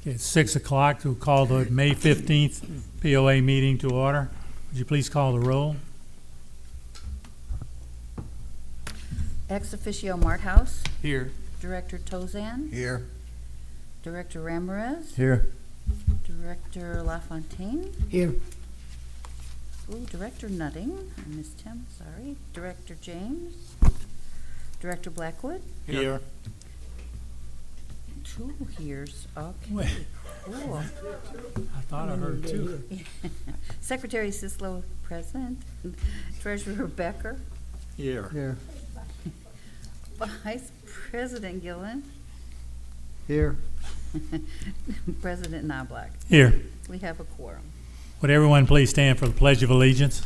Okay, it's 6 o'clock. We'll call the May 15th POA meeting to order. Would you please call the roll? Ex officio Marthouse, Here. Director Tozan, Here. Director Ramirez, Here. Director LaFontaine, Here. Director Nutting, I missed him, sorry, Director James, Director Blackwood, Here. two here's, Wait. okay, cool. I thought I heard two. Secretary Sislo present, Treasurer Becker, Here. Here. Vice President Gillen, Here. President Knobloch. Here. We have a quorum. Would everyone please stand for the Pledge of Allegiance?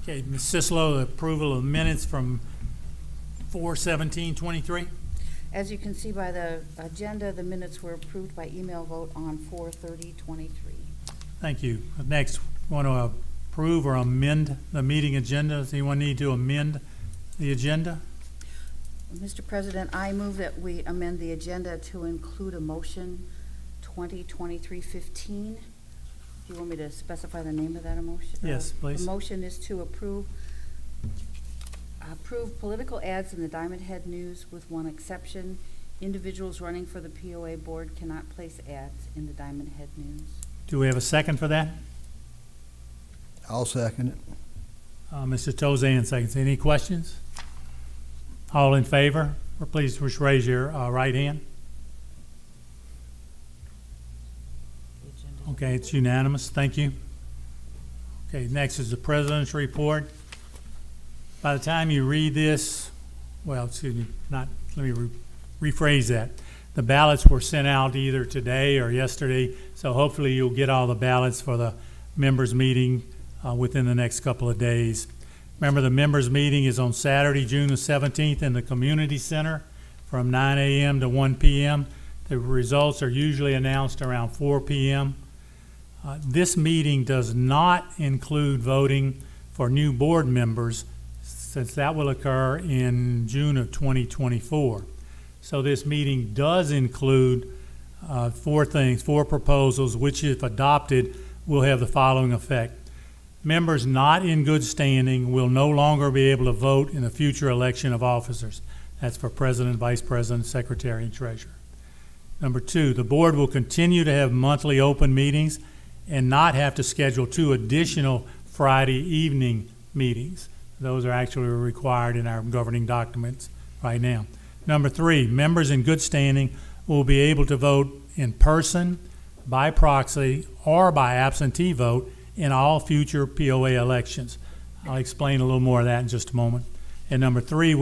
Okay, Ms. Sislo, the approval of minutes from 4/17/23. As you can see by the agenda, the minutes were approved by email vote on 4/30/23. Thank you. Next, want to approve or amend the meeting agenda? Does anyone need to amend the agenda? Mr. President, I move that we amend the agenda to include a motion 2023-15. Do you want me to specify the name of that emotion? Yes, please. The motion is to approve political ads in the Diamond Head News with one exception. Individuals running for the POA board cannot place ads in the Diamond Head News. Do we have a second for that? I'll second it. Mr. Tozan seconds. Any questions? All in favor? Or please just raise your right hand. The agenda- Okay, it's unanimous. Thank you. Okay, next is the President's report. By the time you read this, well, excuse me, let me rephrase that. The ballots were sent out either today or yesterday, so hopefully you'll get all the ballots for the members' meeting within the next couple of days. Remember, the members' meeting is on Saturday, June the 17th in the Community Center from 9 a.m. to 1 p.m. The results are usually announced around 4 p.m. This meeting does not include voting for new board members, since that will occur in June of 2024. So this meeting does include four proposals, which if adopted will have the following effect. Members not in good standing will no longer be able to vote in the future election of officers. That's for President, Vice President, Secretary, and Treasurer. Number two, the board will continue to have monthly open meetings and not have to schedule 2 additional Friday evening meetings. Those are actually required in our governing documents right now. Number three, members in good standing will be able to vote in person, by proxy, or by absentee vote in all future POA elections. I'll explain a little more of that in just a moment. And number four,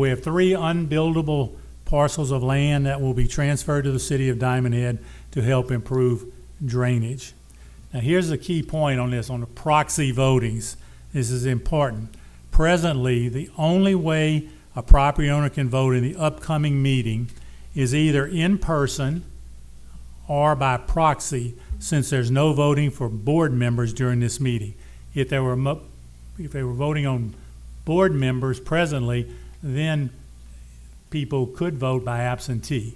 we have 3 unbuildable parcels of land that will be transferred to the city of Diamond Head to help improve drainage. Now here's the key point on this, on the proxy votings. This is important. Presently, the only way a property owner can vote in the upcoming meeting is either in person or by proxy, since there's no voting for board members during this meeting. If they were voting on board members presently, then people could vote by absentee.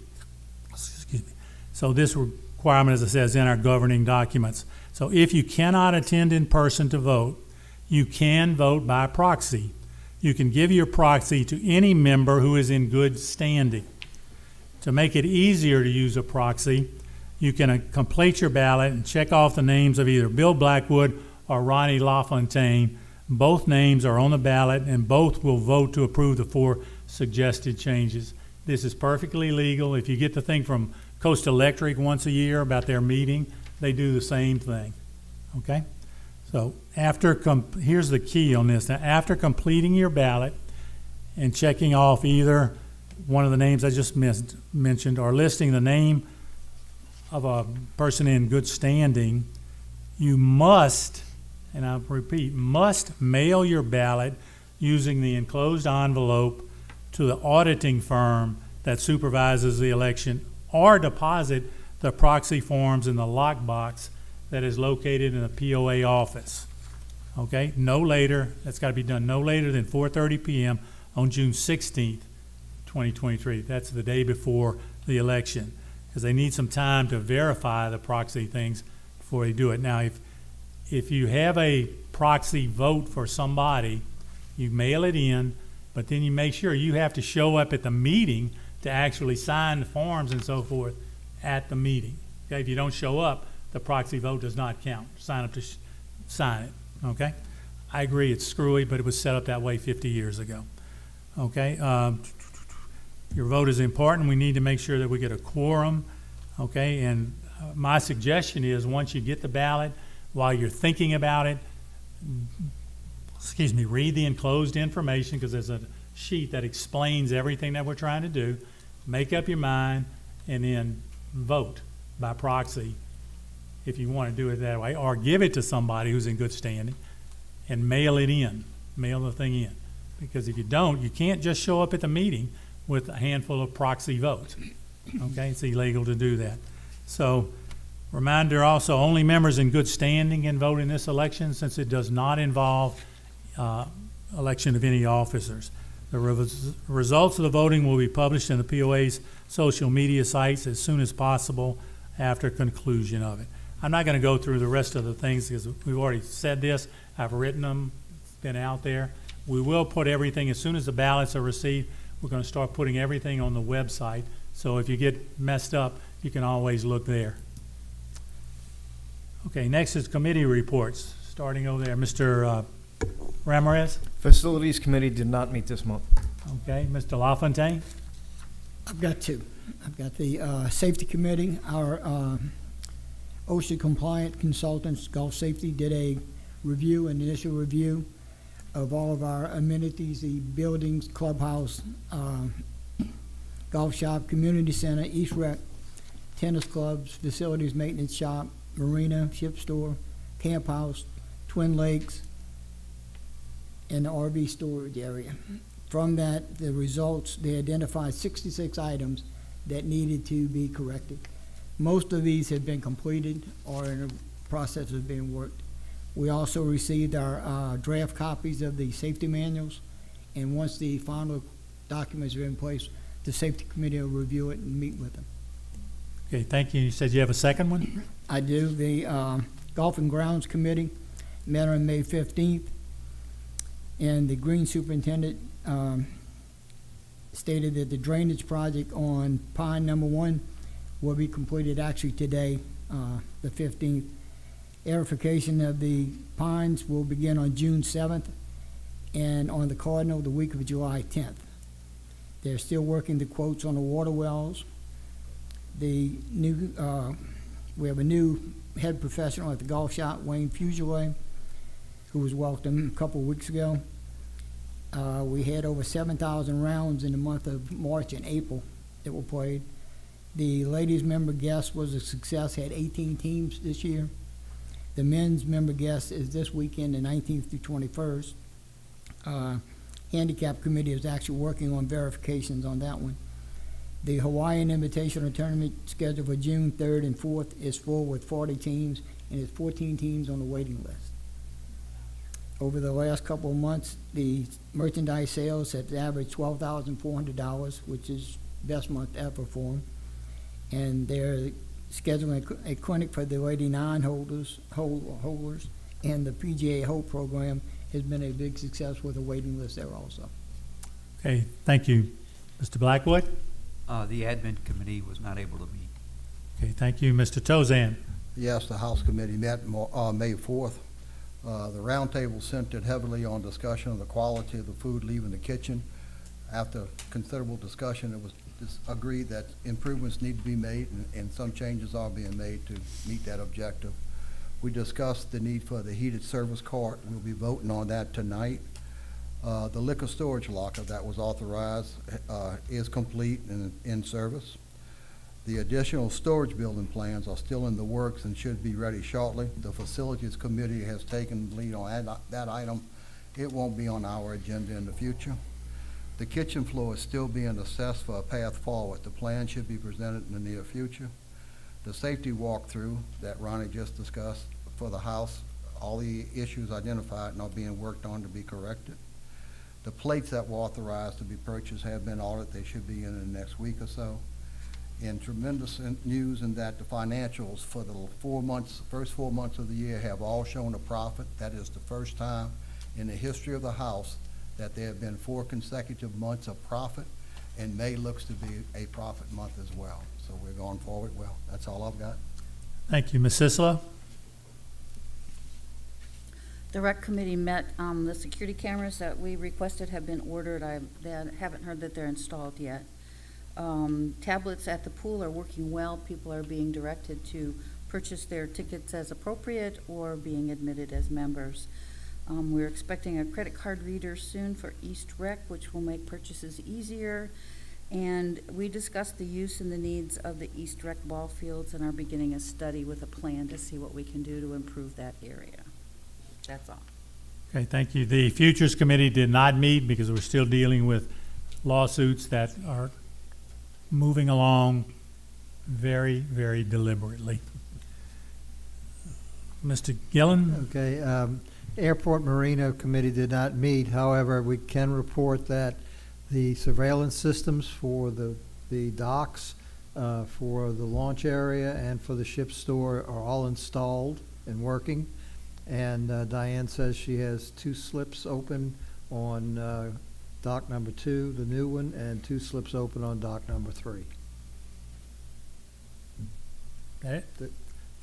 Excuse me. So this requirement, as it says, in our governing documents. So if you cannot attend in person to vote, you can vote by proxy. You can give your proxy to any member who is in good standing. To make it easier to use a proxy, you can complete your ballot and check off the names of either Bill Blackwood or Ronnie LaFontaine. Both names are on the ballot and both will vote to approve the 4 suggested changes. This is perfectly legal. If you get the thing from Coast Electric once a year about their meeting, they do the same thing. Okay? So here's the key on this. Now, after completing your ballot and checking off either one of the names I just mentioned or listing the name of a person in good standing, you must, and I'll repeat, must mail your ballot using the enclosed envelope to the auditing firm that supervises the election, or deposit the proxy forms in the lockbox that is located in the POA office. Okay, no later, that's gotta be done no later than 4:30 PM on June 16th, 2023. That's the day before the election, because they need some time to verify the proxy things before they do it. Now, if you have a proxy vote for somebody, you mail it in, but then you make sure you have to show up at the meeting to actually sign the forms and so forth at the meeting. Okay, if you don't show up, the proxy vote does not count. Sign up to sign it, okay? I agree, it's screwy, but it was set up that way 50 years ago. Okay, your vote is important. We need to make sure that we get a quorum, okay? And my suggestion is, once you get the ballot, while you're thinking about it, read the enclosed information, because there's a sheet that explains everything that we're trying to do. Make up your mind, and then vote by proxy if you want to do it that way, or give it to somebody who's in good standing and mail it in, mail the thing in. Because if you don't, you can't just show up at the meeting with a handful of proxy votes. Okay, it's illegal to do that. So, reminder also, only members in good standing can vote in this election, since it does not involve election of any officers. The results of the voting will be published in the POA's social media sites as soon as possible after conclusion of it. I'm not going to go through the rest of the things, because we've already said this. I've written them, it's been out there. We will put everything, as soon as the ballots are received, we're going to start putting everything on the website. So if you get messed up, you can always look there. Okay, next is committee reports. Starting over there, Mr. Ramirez. Facilities Committee did not meet this month. Okay, Mr. LaFontaine. I've got two. I've got the Safety Committee. Our OSHA compliant consultants, Gulf Safety, did a review, an initial review of all of our amenities, the buildings, clubhouse, golf shop, community center, East Rec, tennis clubs, facilities maintenance shop, marina, ship store, camp house, Twin Lakes, and the RV storage area. From that, the results, they identified 66 items that needed to be corrected. Most of these have been completed or in a process of being worked. We also received our draft copies of the safety manuals, and once the final documents are in place, the Safety Committee will review it and meet with them. Okay, thank you. You said you have a second one? I do. The Golf and Grounds Committee met on May 15th, and the Green Superintendent stated that the drainage project on Pine Number 1 will be completed actually today, the 15th. Aerification of the pines will begin on June 7th, and on the Cardinal, the week of July 10th. They're still working the quotes on the water wells. The new, we have a new head professional at the golf shop, Wayne Fugere, who was welcomed a couple of weeks ago. We had over 7,000 rounds in the month of March and April that were played. The ladies' member guest was a success, had 18 teams this year. The men's member guest is this weekend, the 19th through 21st. Handicap Committee is actually working on verifications on that one. The Hawaiian Invitational Tournament scheduled for June 3rd and 4th is full with 40 teams, and there's 14 teams on the waiting list. Over the last couple of months, the merchandise sales have averaged $12,400, which is best month ever for them. And they're scheduling a clinic for the Lady Nine holders, and the PGA Hope program has been a big success with a waiting list there also. Okay, thank you. Mr. Blackwood? The admin committee was not able to meet. Okay, thank you. Mr. Tozan? Yes, the House Committee met May 4th. The roundtable centered heavily on discussion of the quality of the food leaving the kitchen. After considerable discussion, it was agreed that improvements need to be made, and some changes are being made to meet that objective. We discussed the need for the heated service cart. We'll be voting on that tonight. The liquor storage locker that was authorized is complete and in service. The additional storage building plans are still in the works and should be ready shortly. The Facilities Committee has taken the lead on that item. It won't be on our agenda in the future. The kitchen floor is still being assessed for a path forward. The plan should be presented in the near future. The safety walkthrough that Ronnie just discussed for the house, all the issues identified and are being worked on to be corrected. The plates that were authorized to be purchased have been ordered. They should be in the next week or so. And tremendous news in that the financials for the first 4 months of the year have all shown a profit. That is the first time in the history of the house that there have been 4 consecutive months of profit, and May looks to be a profit month as well. So we're going forward well. That's all I've got. Thank you. Ms. Sislo? The rec committee met, the security cameras that we requested have been ordered. Haven't heard that they're installed yet. Tablets at the pool are working well. People are being directed to purchase their tickets as appropriate or being admitted as members. We're expecting a credit card reader soon for East Rec, which will make purchases easier. And we discussed the use and the needs of the East Rec ball fields and are beginning a study with a plan to see what we can do to improve that area. That's all. Okay, thank you. The Futures Committee did not meet because we're still dealing with lawsuits that are moving along very, very deliberately. Mr. Gillen? Okay, Airport Marina Committee did not meet. However, we can report that the surveillance systems for the docks, for the launch area, and for the ship store are all installed and working. And Diane says she has 2 slips open on dock number 2, the new one, and 2 slips open on dock number 3. Okay,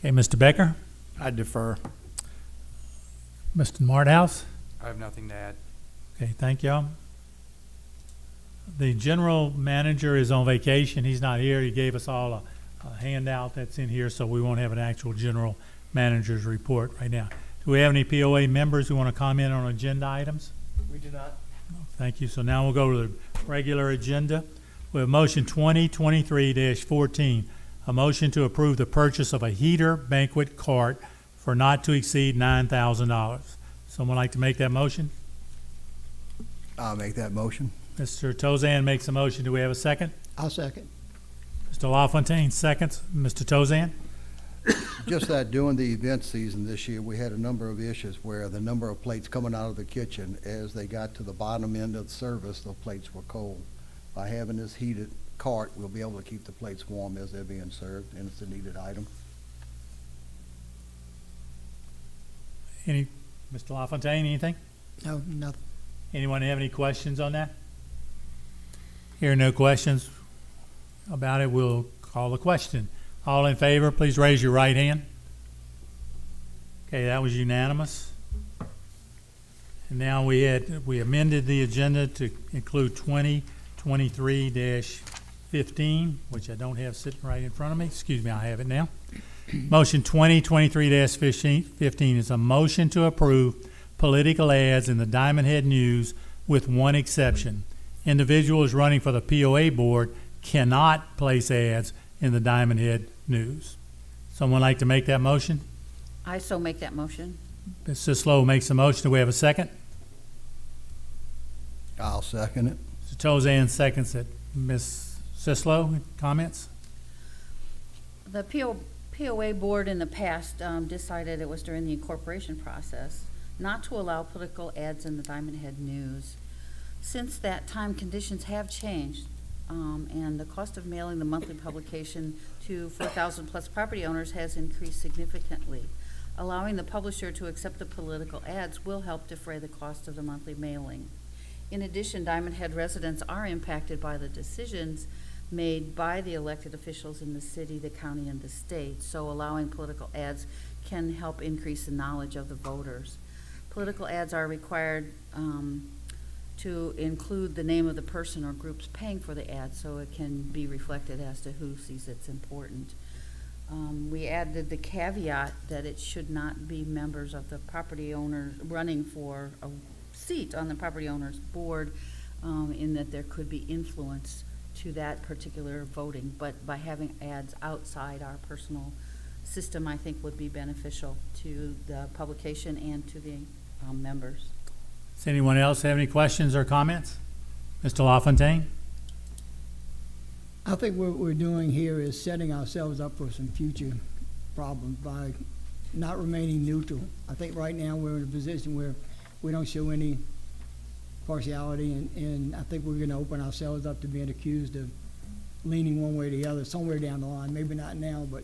Mr. Becker? I defer. Mr. Marthouse? I have nothing to add. Okay, thank y'all. The general manager is on vacation. He's not here. He gave us all a handout that's in here, so we won't have an actual general manager's report right now. Do we have any POA members who want to comment on agenda items? We do not. Thank you. So now we'll go to the regular agenda. We have motion 2023-14, a motion to approve the purchase of a heater banquet cart for not to exceed $9,000. Someone like to make that motion? I'll make that motion. Mr. Tozan makes a motion. Do we have a second? I'll second. Mr. LaFontaine seconds. Mr. Tozan? Just that during the event season this year, we had a number of issues where the number of plates coming out of the kitchen, as they got to the bottom end of the service, the plates were cold. By having this heated cart, we'll be able to keep the plates warm as they're being served, and it's a needed item. Mr. LaFontaine, anything? No, nothing. Anyone have any questions on that? Hearing no questions about it, we'll call the question. All in favor, please raise your right hand. Okay, that was unanimous. And now we amended the agenda to include 2023-15, which I don't have sitting right in front of me. Excuse me, I have it now. Motion 2023-15 is a motion to approve political ads in the Diamond Head News with one exception. Individuals running for the POA board cannot place ads in the Diamond Head News. Someone like to make that motion? I so make that motion. Ms. Sislo makes a motion. Do we have a second? I'll second it. Mr. Tozan seconds it. Ms. Sislo, comments? The POA board in the past decided, it was during the incorporation process, not to allow political ads in the Diamond Head News. Since that time, conditions have changed, and the cost of mailing the monthly publication to 4,000 plus property owners has increased significantly. Allowing the publisher to accept the political ads will help defray the cost of the monthly mailing. In addition, Diamond Head residents are impacted by the decisions made by the elected officials in the city, the county, and the state, so allowing political ads can help increase the knowledge of the voters. Political ads are required to include the name of the person or groups paying for the ad, so it can be reflected as to who sees it's important. We added the caveat that it should not be members of the property owners running for a seat on the property owner's board, in that there could be influence to that particular voting. But by having ads outside our personal system, I think would be beneficial to the publication and to the members. Does anyone else have any questions or comments? Mr. LaFontaine? I think what we're doing here is setting ourselves up for some future problems by not remaining neutral. I think right now we're in a position where we don't show any partiality, and I think we're gonna open ourselves up to being accused of leaning one way or the other somewhere down the line, maybe not now, but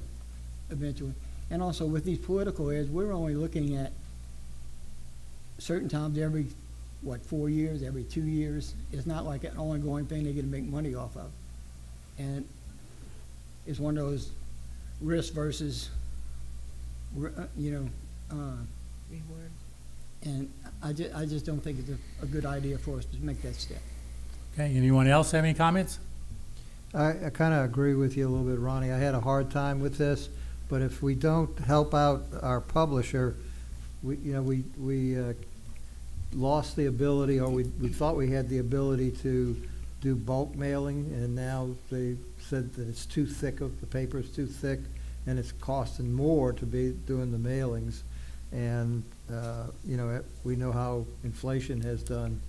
eventually. And also with these political ads, we're only looking at certain times every, 4 years, every 2 years. It's not like an ongoing thing they're gonna make money off of. And it's one of those risk versus, and I just don't think it's a good idea for us to make that step. Okay, anyone else have any comments? I kind of agree with you a little bit, Ronnie. I had a hard time with this, but if we don't help out our publisher, we lost the ability, or we thought we had the ability to do bulk mailing, and now they said that it's too thick, the paper is too thick, and it's costing more to be doing the mailings. And, we know how inflation has done.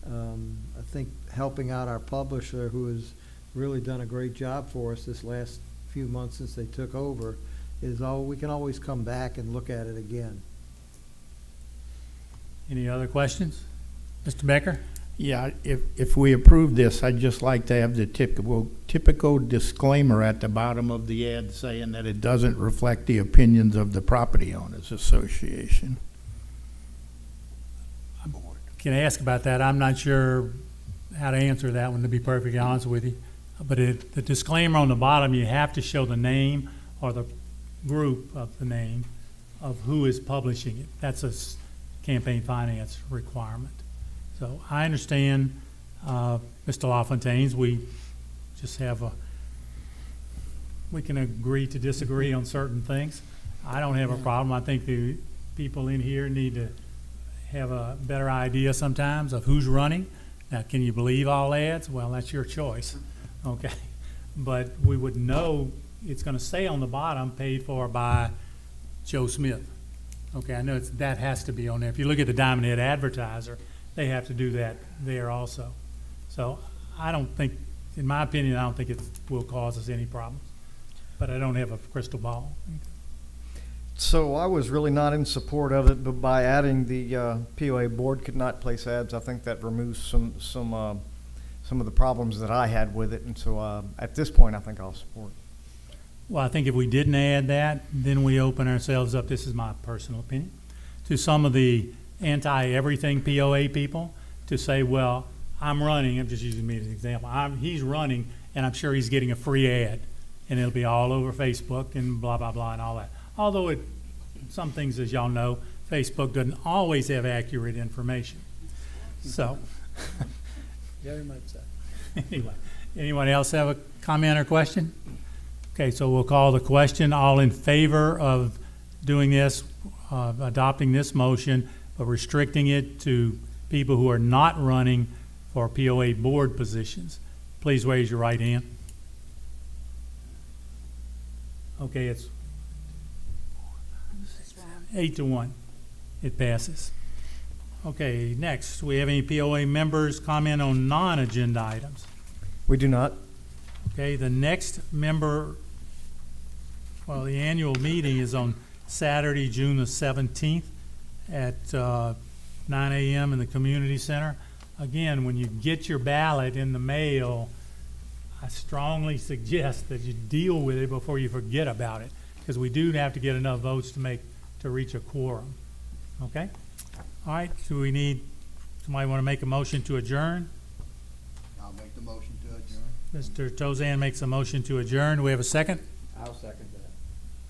I think helping out our publisher, who has really done a great job for us this last few months since they took over, we can always come back and look at it again. Any other questions? Mr. Becker? Yeah, if we approve this, I'd just like to have the typical disclaimer at the bottom of the ad saying that it doesn't reflect the opinions of the Property Owners Association. Can I ask about that? I'm not sure how to answer that one, to be perfectly honest with you. But the disclaimer on the bottom, you have to show the name or the group of the name of who is publishing it. That's a campaign finance requirement. So I understand, Mr. LaFontaine's, we just we can agree to disagree on certain things. I don't have a problem. I think the people in here need to have a better idea sometimes of who's running. Now, can you believe all ads? Well, that's your choice, okay? But we would know it's gonna say on the bottom, paid for by Joe Smith. Okay, I know that has to be on there. If you look at the Diamond Head Advertiser, they have to do that there also. So I don't think, in my opinion, I don't think it will cause us any problems. But I don't have a crystal ball. So I was really not in support of it, but by adding the POA board could not place ads, I think that removes some of the problems that I had with it. And so at this point, I think I'll support it. Well, I think if we didn't add that, then we open ourselves up, this is my personal opinion, to some of the anti-everything POA people to say, well, I'm running, I'm just using me as an example, he's running and I'm sure he's getting a free ad and it'll be all over Facebook and blah, blah, blah and all that. Although some things, as y'all know, Facebook doesn't always have accurate information. So, Very much so. anyway, anyone else have a comment or question? Okay, so we'll call the question. All in favor of doing this, adopting this motion, but restricting it to people who are not running for POA board positions, please raise your right hand. Okay, it's 8-1. It passes. Okay, next, we have any POA members comment on non-agenda items? We do not. Okay, the next the annual meeting is on Saturday, June the 17th at 9 a.m. in the community center. Again, when you get your ballot in the mail, I strongly suggest that you deal with it before you forget about it, because we do have to get enough votes to reach a quorum. Okay? All right, so somebody want to make a motion to adjourn? I'll make the motion to adjourn. Mr. Tozan makes a motion to adjourn. Do we have a second? I'll second that.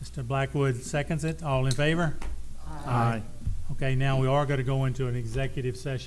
Mr. Blackwood seconds it. All in favor? Aye. Okay, now we are going to go into an executive session.